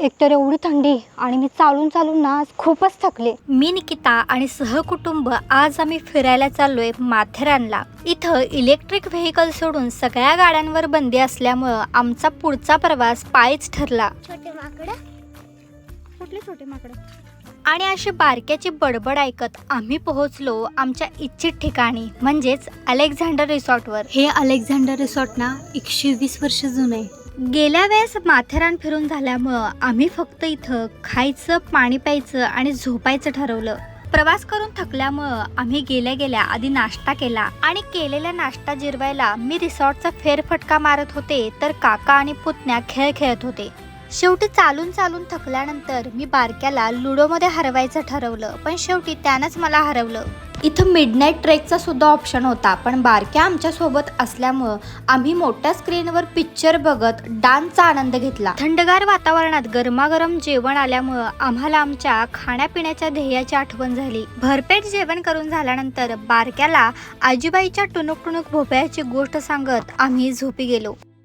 एकतर एवढी थंडी आणि मी चालून चालून ना आज खूपच थकले. मी निकिता आणि सहकुटुंब आज आम्ही फिरायला चाललोय माथेरानला. इथं इलेक्ट्रिक व्हेकल सोडून सगळ्या गाड्यांवर बंदी असल्यामुळं आमचा पुढचा प्रवास पायीच ठरला. कुठले छोटे माकडं? आणि अशी बारक्याची बडबड ऐकत आम्ही पोहोचलो आमच्या इच्छित ठिकाणी, म्हणजेच अलेक्झांडर रिसॉर्टवर. हे अलेक्झांडर रिसॉर्ट ना 120 वर्ष जुनं आहे. गेल्या वेळेस माथेरान फिरून झाल्यामुळं आम्ही फक्त इथं खायचं, पाणी प्यायचं आणि झोपायचं ठरवलं. प्रवास करून थकल्यामुळं आम्ही गेल्या गेल्या आधी नाश्ता केला आणि केलेला नाश्ता जिरवायला मी रिसॉर्टचा फेरफटका मारत होते, तर काका आणि पुतण्या खेळ खेळत होते. शेवटी चालून चालून थकल्यानंतर मी बारक्याला लुडोमध्ये हरवायचं ठरवलं, पण शेवटी त्यानंच मला हरवलं. इथं मिडनाईट ट्रेकचा सुद्धा ऑप्शन होता, पण बारक्या आमच्यासोबत असल्यामुळं आम्ही मोठ्या स्क्रीनवर पिक्चर बघत डान्सचा आनंद घेतला. थंडगार वातावरणात गरमागरम जेवण आल्यामुळं आम्हाला आमच्या खाण्यापिण्याच्या ध्येयाची आठवण झाली. भरपेट जेवण करून झाल्यानंतर बारक्याला आजीबाईच्या टुणूक टुणूक भोपळ्याची गोष्ट सांगत आम्ही झोपी गेलो.